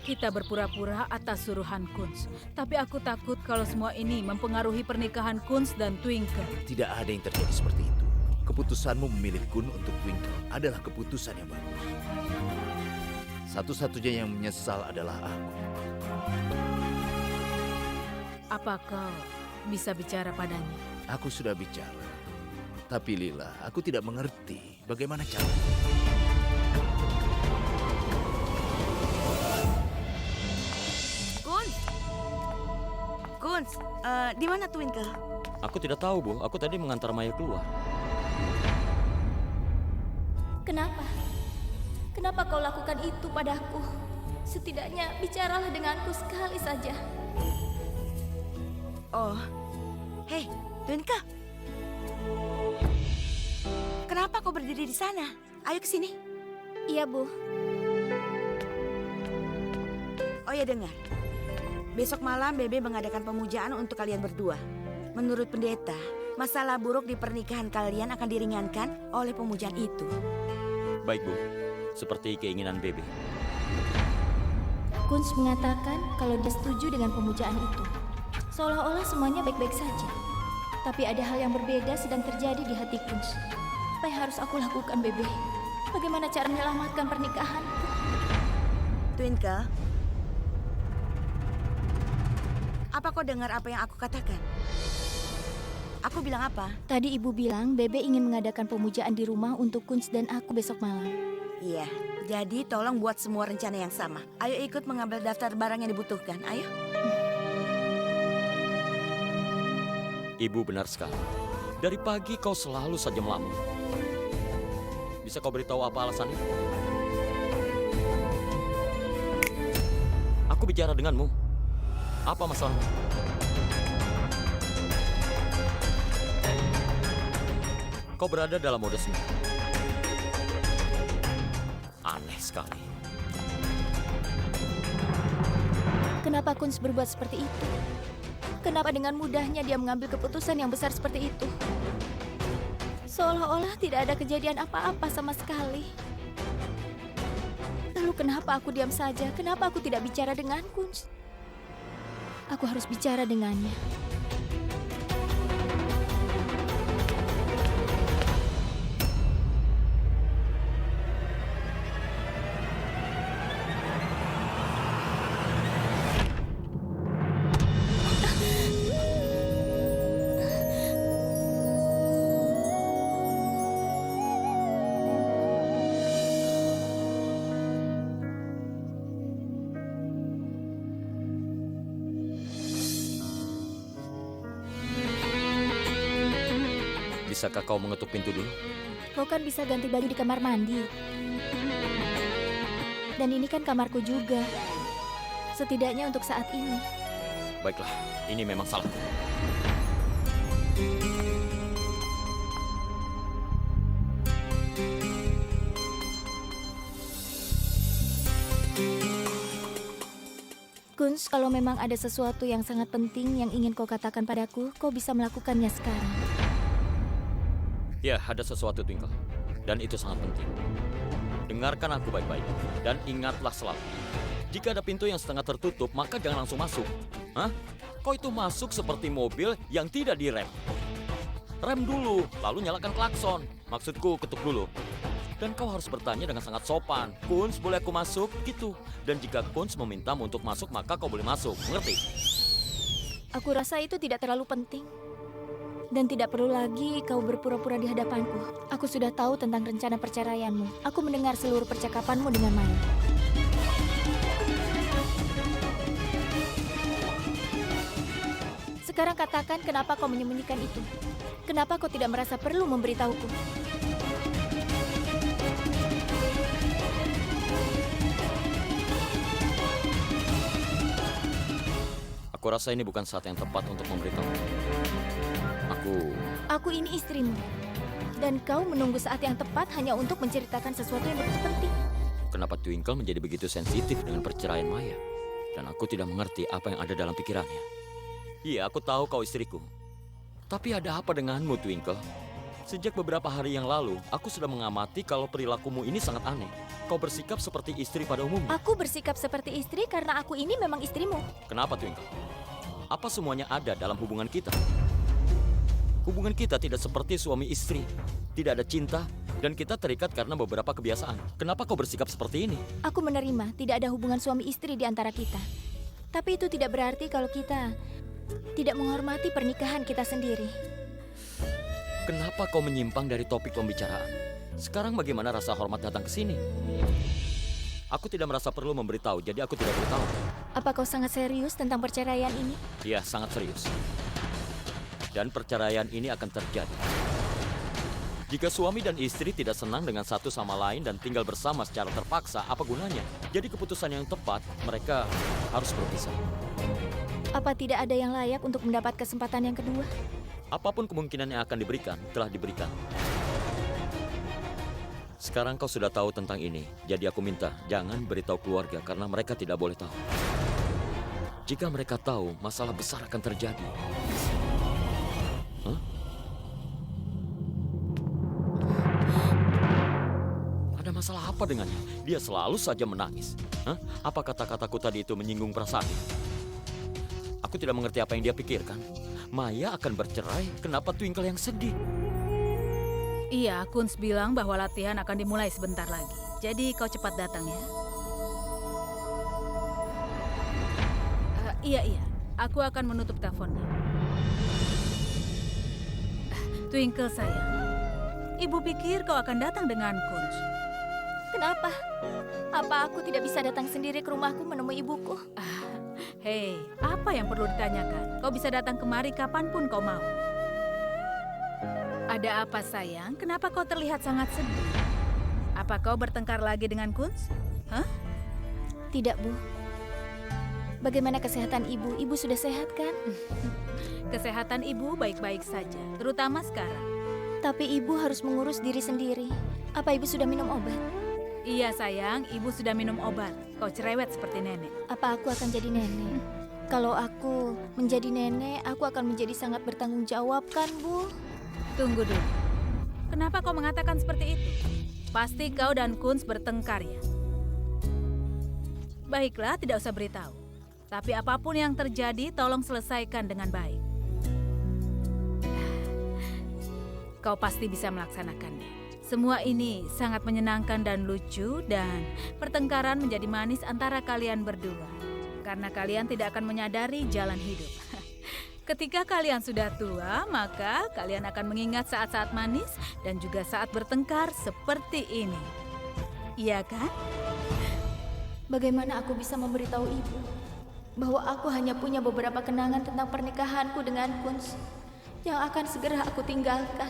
Kita berpura-pura atas suruhan Kunz. Tapi aku takut kalau semua ini mempengaruhi pernikahan Kunz dan Twinkle. Tidak ada yang terjadi seperti itu. Keputusanmu memilih Kun untuk Twinkle adalah keputusan yang bagus. Satu-satunya yang menyesal adalah aku. Apa kau bisa bicara padanya? Aku sudah bicara. Tapi Lila, aku tidak mengerti bagaimana cara. Kunz, di mana Twinkle? Aku tidak tahu, Bu. Aku tadi mengantar Maya keluar. Kenapa? Kenapa kau lakukan itu padaku? Setidaknya bicaralah denganku sekali saja. Oh, hei, Twinkle. Kenapa kau berdiri di sana? Ayo ke sini. Iya, Bu. Oh ya, dengar. Besok malam Bebe mengadakan pemujaan untuk kalian berdua. Menurut pendeta, masalah buruk di pernikahan kalian akan diringankan oleh pemujaan itu. Baik, Bu. Seperti keinginan Bebe. Kunz mengatakan kalau dia setuju dengan pemujaan itu. Seolah-olah semuanya baik-baik saja. Tapi ada hal yang berbeda sedang terjadi di hati Kunz. Apa yang harus aku lakukan, Bebe? Bagaimana cara menyelamatkan pernikahanku? Twinkle, apa kau dengar apa yang aku katakan? Aku bilang apa? Tadi Ibu bilang Bebe ingin mengadakan pemujaan di rumah untuk Kunz dan aku besok malam. Iya, jadi tolong buat semua rencana yang sama. Ayo ikut mengambil daftar barang yang dibutuhkan, ayo. Ibu benar sekali. Dari pagi kau selalu saja melamun. Bisa kau beritahu apa alasannya? Aku bicara denganmu. Apa masalahmu? Kau berada dalam mode seni. Aneh sekali. Kenapa Kunz berbuat seperti itu? Kenapa dengan mudahnya dia mengambil keputusan yang besar seperti itu? Seolah-olah tidak ada kejadian apa-apa sama sekali. Lalu kenapa aku diam saja? Kenapa aku tidak bicara dengan Kunz? Aku harus bicara dengannya. Bisakah kau mengetuk pintu dulu? Kau kan bisa ganti baju di kamar mandi. Dan ini kan kamarku juga. Setidaknya untuk saat ini. Baiklah, ini memang salahku. Kunz, kalau memang ada sesuatu yang sangat penting yang ingin kau katakan padaku, kau bisa melakukannya sekarang. Ya, ada sesuatu, Twinkle. Dan itu sangat penting. Dengarkan aku baik-baik. Dan ingatlah selalu. Jika ada pintu yang setengah tertutup, maka jangan langsung masuk. Hah? Kau itu masuk seperti mobil yang tidak direm. Rem dulu, lalu nyalakan klakson. Maksudku, ketuk dulu. Dan kau harus bertanya dengan sangat sopan. Kunz, boleh aku masuk? Gitu. Dan jika Kunz memintamu untuk masuk, maka kau boleh masuk. Mengerti? Aku rasa itu tidak terlalu penting. Dan tidak perlu lagi kau berpura-pura di hadapanku. Aku sudah tahu tentang rencana perceraianmu. Aku mendengar seluruh percakapanmu dengan Maya. Sekarang katakan kenapa kau menyembunyikan itu. Kenapa kau tidak merasa perlu memberitahuku? Aku rasa ini bukan saat yang tepat untuk memberitahu. Aku ini istrimu. Dan kau menunggu saat yang tepat hanya untuk menceritakan sesuatu yang begitu penting. Kenapa Twinkle menjadi begitu sensitif dengan perceraian Maya? Dan aku tidak mengerti apa yang ada dalam pikirannya. Iya, aku tahu kau istriku. Tapi ada apa denganmu, Twinkle? Sejak beberapa hari yang lalu, aku sudah mengamati kalau perilakumu ini sangat aneh. Kau bersikap seperti istri pada umumnya. Aku bersikap seperti istri karena aku ini memang istrimu. Kenapa, Twinkle? Apa semuanya ada dalam hubungan kita? Hubungan kita tidak seperti suami istri. Tidak ada cinta, dan kita terikat karena beberapa kebiasaan. Kenapa kau bersikap seperti ini? Aku menerima tidak ada hubungan suami istri di antara kita. Tapi itu tidak berarti kalau kita tidak menghormati pernikahan kita sendiri. Kenapa kau menyimpang dari topik pembicaraan? Sekarang bagaimana rasa hormat datang ke sini? Aku tidak merasa perlu memberitahu, jadi aku tidak beritahu. Apa kau sangat serius tentang perceraian ini? Iya, sangat serius. Dan perceraian ini akan terjadi. Jika suami dan istri tidak senang dengan satu sama lain dan tinggal bersama secara terpaksa, apa gunanya? Jadi keputusan yang tepat, mereka harus berpisah. Apa tidak ada yang layak untuk mendapat kesempatan yang kedua? Apapun kemungkinan yang akan diberikan, telah diberikan. Sekarang kau sudah tahu tentang ini, jadi aku minta jangan beritahu keluarga karena mereka tidak boleh tahu. Jika mereka tahu, masalah besar akan terjadi. Hah? Ada masalah apa dengannya? Dia selalu saja menangis. Hah? Apa kata-kataku tadi itu menyinggung perasaan? Aku tidak mengerti apa yang dia pikirkan. Maya akan bercerai, kenapa Twinkle yang sedih? Iya, Kunz bilang bahwa latihan akan dimulai sebentar lagi. Jadi kau cepat datang ya. Iya, aku akan menutup teleponnya. Twinkle sayang, ibu pikir kau akan datang dengan Kunz. Kenapa? Apa aku tidak bisa datang sendiri ke rumahku menemui ibuku? Hei, apa yang perlu ditanyakan? Kau bisa datang kemari kapanpun kau mau. Ada apa sayang? Kenapa kau terlihat sangat sedih? Apa kau bertengkar lagi dengan Kunz? Hah? Tidak, Bu. Bagaimana kesehatan ibu? Ibu sudah sehat kan? Kesehatan ibu baik-baik saja, terutama sekarang. Tapi ibu harus mengurus diri sendiri. Apa ibu sudah minum obat? Iya sayang, ibu sudah minum obat. Kau cerewet seperti nenek. Apa aku akan jadi nenek? Kalau aku menjadi nenek, aku akan menjadi sangat bertanggung jawab kan, Bu? Tunggu dulu. Kenapa kau mengatakan seperti itu? Pasti kau dan Kunz bertengkar ya? Baiklah, tidak usah beritahu. Tapi apapun yang terjadi, tolong selesaikan dengan baik. Kau pasti bisa melaksanakannya. Semua ini sangat menyenangkan dan lucu dan pertengkaran menjadi manis antara kalian berdua. Karena kalian tidak akan menyadari jalan hidup. Ketika kalian sudah tua, maka kalian akan mengingat saat-saat manis dan juga saat bertengkar seperti ini. Iya kan? Bagaimana aku bisa memberitahu ibu bahwa aku hanya punya beberapa kenangan tentang pernikahanku dengan Kunz yang akan segera aku tinggalkan?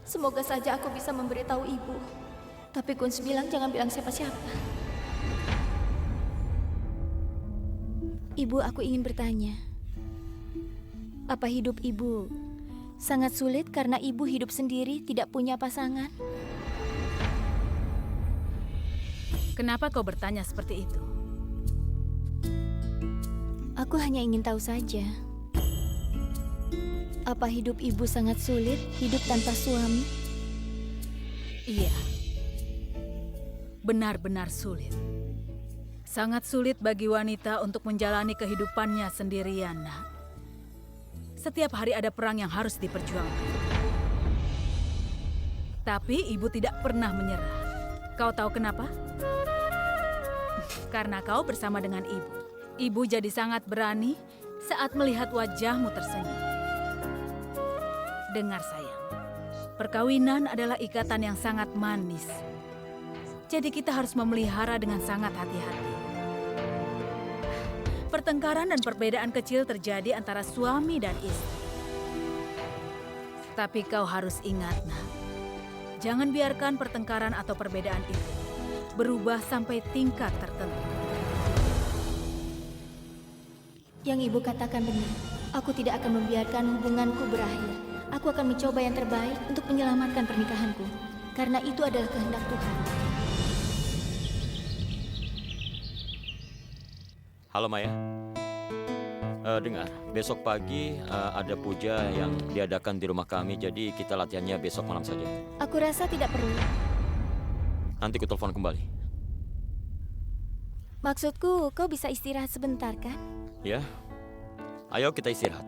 Semoga saja aku bisa memberitahu ibu. Tapi Kunz bilang jangan bilang siapa-siapa. Ibu, aku ingin bertanya. Apa hidup ibu sangat sulit karena ibu hidup sendiri, tidak punya pasangan? Kenapa kau bertanya seperti itu? Aku hanya ingin tahu saja. Apa hidup ibu sangat sulit, hidup tanpa suami? Iya. Benar-benar sulit. Sangat sulit bagi wanita untuk menjalani kehidupannya sendirian, Nak. Setiap hari ada perang yang harus diperjuangkan. Tapi ibu tidak pernah menyerah. Kau tahu kenapa? Karena kau bersama dengan ibu. Ibu jadi sangat berani saat melihat wajahmu tersenyum. Dengar sayang, perkawinan adalah ikatan yang sangat manis. Jadi kita harus memelihara dengan sangat hati-hati. Pertengkaran dan perbedaan kecil terjadi antara suami dan istri. Tapi kau harus ingat, Nak. Jangan biarkan pertengkaran atau perbedaan itu berubah sampai tingkat tertentu. Yang ibu katakan benar. Aku tidak akan membiarkan hubunganku berakhir. Aku akan mencoba yang terbaik untuk menyelamatkan pernikahanku. Karena itu adalah kehendak Tuhan. Halo Maya. Dengar, besok pagi ada puja yang diadakan di rumah kami, jadi kita latihannya besok malam saja. Aku rasa tidak perlu. Nanti ku telepon kembali. Maksudku, kau bisa istirahat sebentar kan? Ya, ayo kita istirahat.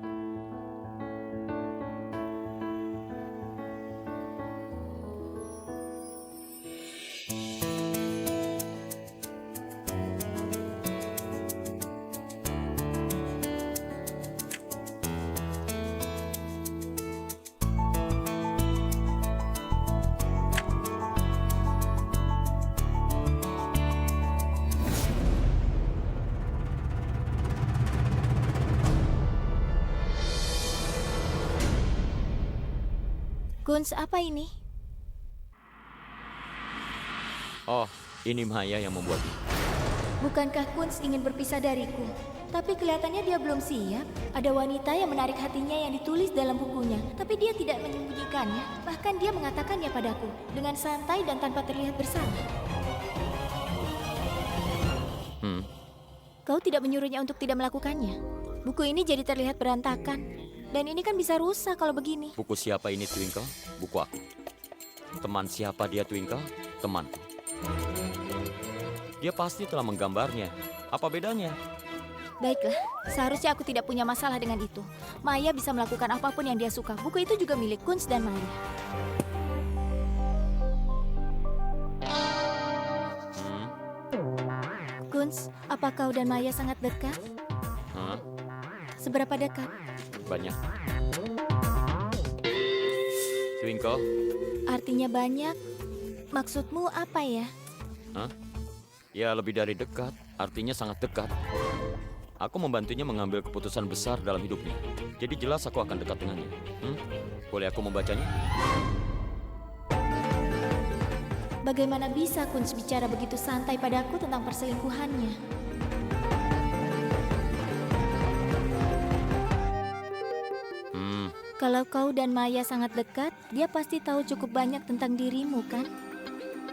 Kunz, apa ini? Oh, ini Maya yang membuatnya. Bukankah Kunz ingin berpisah dariku? Tapi kelihatannya dia belum siap. Ada wanita yang menarik hatinya yang ditulis dalam bukunya. Tapi dia tidak menyembunyikannya. Bahkan dia mengatakannya padaku. Dengan santai dan tanpa terlihat bersalah. Kau tidak menyuruhnya untuk tidak melakukannya. Buku ini jadi terlihat berantakan. Dan ini kan bisa rusak kalau begini. Buku siapa ini, Twinkle? Buku aku. Teman siapa dia, Twinkle? Temanku. Dia pasti telah menggambarnya. Apa bedanya? Baiklah, seharusnya aku tidak punya masalah dengan itu. Maya bisa melakukan apapun yang dia suka. Buku itu juga milik Kunz dan Maya. Kunz, apa kau dan Maya sangat dekat? Hah? Seberapa dekat? Banyak. Twinkle? Artinya banyak? Maksudmu apa ya? Hah? Ya, lebih dari dekat. Artinya sangat dekat. Aku membantunya mengambil keputusan besar dalam hidupnya. Jadi jelas aku akan dekat dengannya. Boleh aku membacanya? Bagaimana bisa Kunz bicara begitu santai padaku tentang perselingkuhannya? Kalau kau dan Maya sangat dekat, dia pasti tahu cukup banyak tentang dirimu, kan?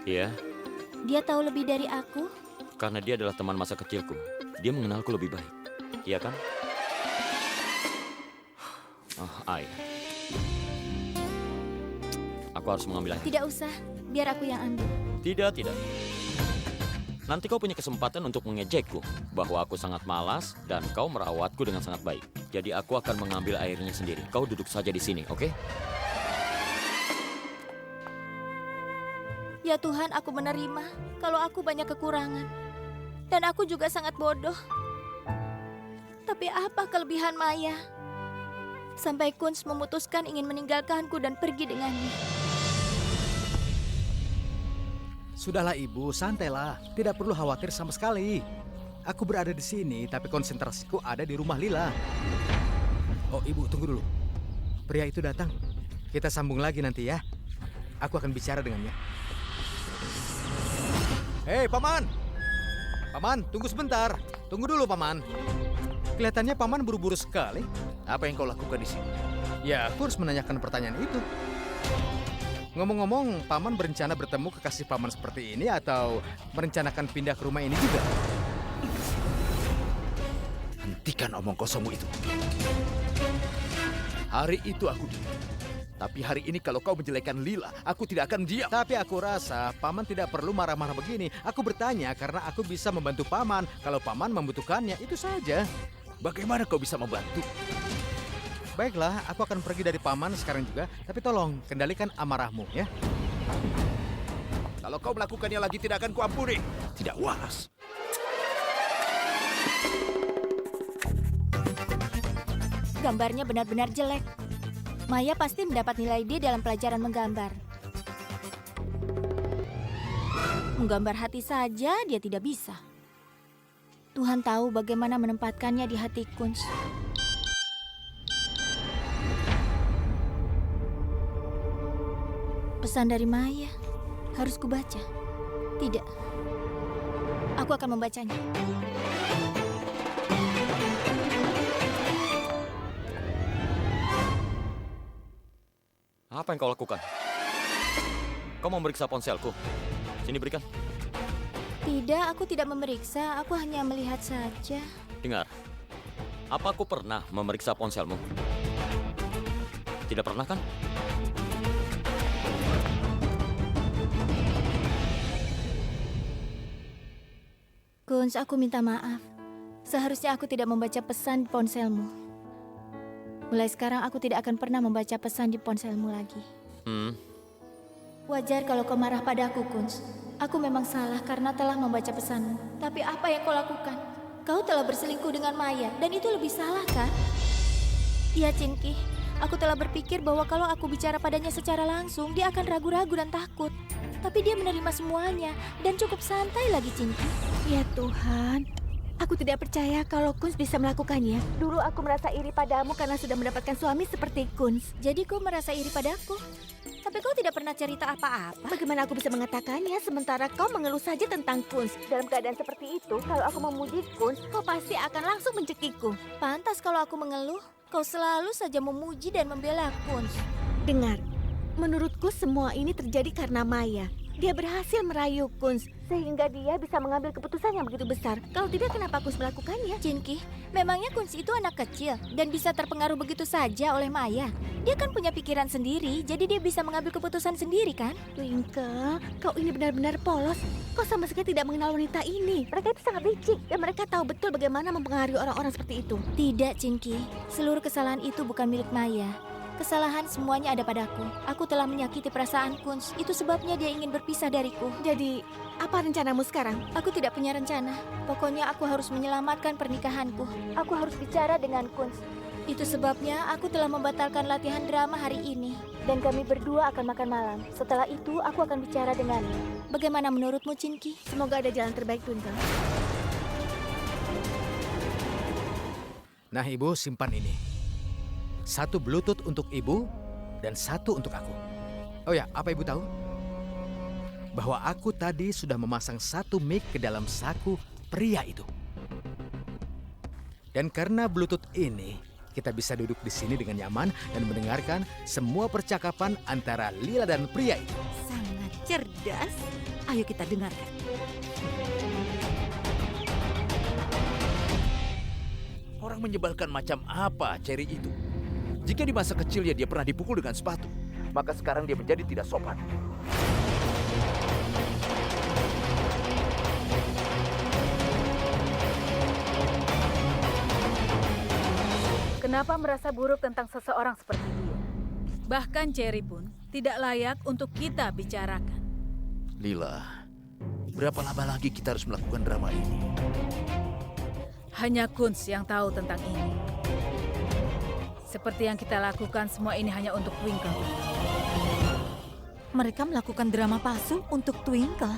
Iya. Dia tahu lebih dari aku? Karena dia adalah teman masa kecilku. Dia mengenalku lebih baik. Iya kan? Oh, Ai. Aku harus mengambil air. Tidak usah, biar aku yang ambil. Tidak. Nanti kau punya kesempatan untuk mengejekku bahwa aku sangat malas dan kau merawatku dengan sangat baik. Jadi aku akan mengambil airnya sendiri. Kau duduk saja di sini, oke? Ya Tuhan, aku menerima kalau aku banyak kekurangan. Dan aku juga sangat bodoh. Tapi apa kelebihan Maya? Sampai Kunz memutuskan ingin meninggalkanku dan pergi dengannya. Sudahlah Ibu, santailah. Tidak perlu khawatir sama sekali. Aku berada di sini, tapi konsentrasiku ada di rumah Lila. Oh Ibu, tunggu dulu. Pria itu datang. Kita sambung lagi nanti ya. Aku akan bicara dengannya. Hei Paman! Paman, tunggu sebentar. Tunggu dulu Paman. Kelihatannya Paman buru-buru sekali. Apa yang kau lakukan di sini? Ya, aku harus menanyakan pertanyaan itu. Ngomong-ngomong, Paman berencana bertemu kekasih Paman seperti ini atau merencanakan pindah ke rumah ini juga? Hentikan omong kosongmu itu. Hari itu aku diam. Tapi hari ini kalau kau menjelekkan Lila, aku tidak akan diam. Tapi aku rasa Paman tidak perlu marah-marah begini. Aku bertanya karena aku bisa membantu Paman. Kalau Paman membutuhkannya, itu saja. Bagaimana kau bisa membantu? Baiklah, aku akan pergi dari Paman sekarang juga. Tapi tolong, kendalikan amarahmu ya. Kalau kau melakukannya lagi tidak akan kuampuni. Tidak waras. Gambarnya benar-benar jelek. Maya pasti mendapat nilai D dalam pelajaran menggambar. Menggambar hati saja dia tidak bisa. Tuhan tahu bagaimana menempatkannya di hati Kunz. Pesan dari Maya. Harus kubaca. Tidak. Aku akan membacanya. Apa yang kau lakukan? Kau memeriksa ponselku. Sini berikan. Tidak, aku tidak memeriksa. Aku hanya melihat saja. Dengar. Apa aku pernah memeriksa ponselmu? Tidak pernah kan? Kunz, aku minta maaf. Seharusnya aku tidak membaca pesan di ponselmu. Mulai sekarang aku tidak akan pernah membaca pesan di ponselmu lagi. Wajar kalau kau marah padaku, Kunz. Aku memang salah karena telah membaca pesanmu. Tapi apa yang kau lakukan? Kau telah berselingkuh dengan Maya, dan itu lebih salah, kan? Iya, Cinki. Aku telah berpikir bahwa kalau aku bicara padanya secara langsung, dia akan ragu-ragu dan takut. Tapi dia menerima semuanya, dan cukup santai lagi, Cinki. Ya Tuhan, aku tidak percaya kalau Kunz bisa melakukannya. Dulu aku merasa iri padamu karena sudah mendapatkan suami seperti Kunz. Jadi kau merasa iri padaku? Tapi kau tidak pernah cerita apa-apa. Bagaimana aku bisa mengatakannya sementara kau mengeluh saja tentang Kunz? Dalam keadaan seperti itu, kalau aku memuji Kunz, kau pasti akan langsung mencekikku. Pantas kalau aku mengeluh, kau selalu saja memuji dan membela Kunz. Dengar, menurutku semua ini terjadi karena Maya. Dia berhasil merayu Kunz, sehingga dia bisa mengambil keputusan yang begitu besar. Kalau tidak, kenapa Kunz melakukannya? Cinki, memangnya Kunz itu anak kecil dan bisa terpengaruh begitu saja oleh Maya? Dia kan punya pikiran sendiri, jadi dia bisa mengambil keputusan sendiri, kan? Twinkle, kau ini benar-benar polos. Kau sama sekali tidak mengenal wanita ini. Mereka itu sangat licik dan mereka tahu betul bagaimana mempengaruhi orang-orang seperti itu. Tidak, Cinki. Seluruh kesalahan itu bukan milik Maya. Kesalahan semuanya ada padaku. Aku telah menyakiti perasaan Kunz. Itu sebabnya dia ingin berpisah dariku. Jadi, apa rencanamu sekarang? Aku tidak punya rencana. Pokoknya aku harus menyelamatkan pernikahanku. Aku harus bicara dengan Kunz. Itu sebabnya aku telah membatalkan latihan drama hari ini. Dan kami berdua akan makan malam. Setelah itu, aku akan bicara dengannya. Bagaimana menurutmu, Cinki? Semoga ada jalan terbaik, Twinkle. Nah, Ibu simpan ini. Satu Bluetooth untuk Ibu dan satu untuk aku. Oh ya, apa Ibu tahu? Bahwa aku tadi sudah memasang satu mic ke dalam saku pria itu. Dan karena Bluetooth ini, kita bisa duduk di sini dengan nyaman dan mendengarkan semua percakapan antara Lila dan pria itu. Sangat cerdas. Ayo kita dengarkan. Orang menyebalkan macam apa Cherry itu? Jika di masa kecilnya dia pernah dipukul dengan sepatu, maka sekarang dia menjadi tidak sopan. Kenapa merasa buruk tentang seseorang seperti dia? Bahkan Cherry pun tidak layak untuk kita bicarakan. Lila, berapa lama lagi kita harus melakukan drama ini? Hanya Kunz yang tahu tentang ini. Seperti yang kita lakukan, semua ini hanya untuk Twinkle. Mereka melakukan drama palsu untuk Twinkle.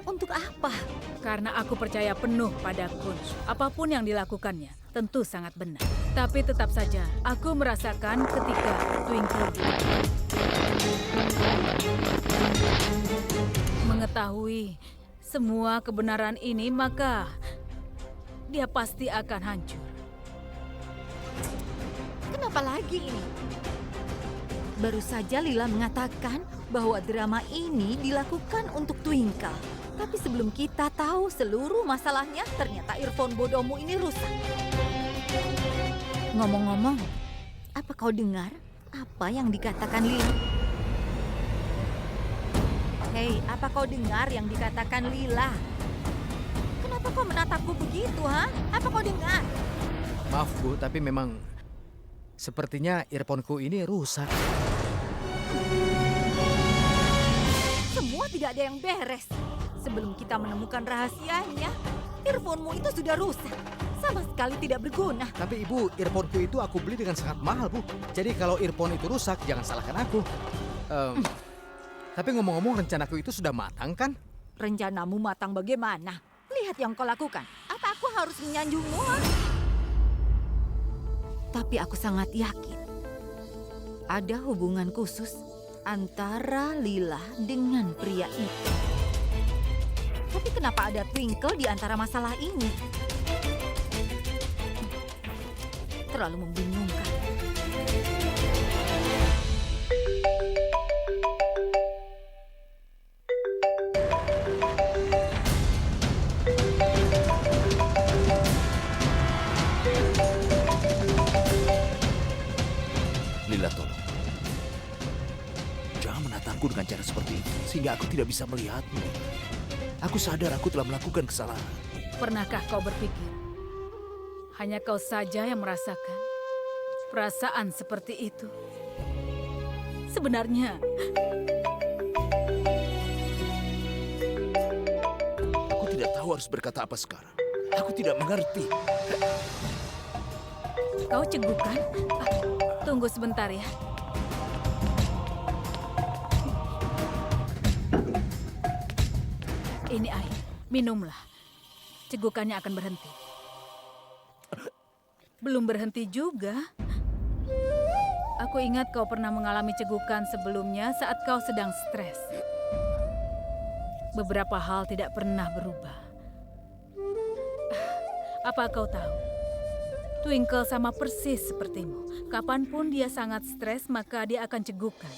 Untuk apa? Karena aku percaya penuh pada Kunz. Apapun yang dilakukannya, tentu sangat benar. Tapi tetap saja, aku merasakan ketika Twinkle mengetahui semua kebenaran ini, maka dia pasti akan hancur. Kenapa lagi ini? Baru saja Lila mengatakan bahwa drama ini dilakukan untuk Twinkle. Tapi sebelum kita tahu seluruh masalahnya, ternyata earphone bodohmu ini rusak. Ngomong-ngomong, apa kau dengar apa yang dikatakan Lila? Hei, apa kau dengar yang dikatakan Lila? Kenapa kau menatapku begitu, ha? Apa kau dengar? Maaf Bu, tapi memang sepertinya earphone-ku ini rusak. Semua tidak ada yang beres. Sebelum kita menemukan rahasianya, earphone-mu itu sudah rusak. Sama sekali tidak berguna. Tapi Ibu, earphone-ku itu aku beli dengan sangat mahal Bu. Jadi kalau earphone itu rusak, jangan salahkan aku. Tapi ngomong-ngomong, rencanaku itu sudah matang kan? Rencanamu matang bagaimana? Lihat yang kau lakukan. Apa aku harus menyanjungmu? Ha? Tapi aku sangat yakin ada hubungan khusus antara Lila dengan pria itu. Tapi kenapa ada Twinkle di antara masalah ini? Terlalu membingungkan. Lila, tolong. Jangan menatangku dengan cara seperti itu, sehingga aku tidak bisa melihatmu. Aku sadar aku telah melakukan kesalahan. Pernahkah kau berpikir, hanya kau saja yang merasakan perasaan seperti itu? Sebenarnya, Aku tidak tahu harus berkata apa sekarang. Aku tidak mengerti. kau cegukan? Tunggu sebentar ya. Ini air, minumlah. Cegukannya akan berhenti. Belum berhenti juga. Aku ingat kau pernah mengalami cegukan sebelumnya saat kau sedang stres. Beberapa hal tidak pernah berubah. Apa kau tahu? Twinkle sama persis sepertimu. Kapanpun dia sangat stres, maka dia akan cegukan.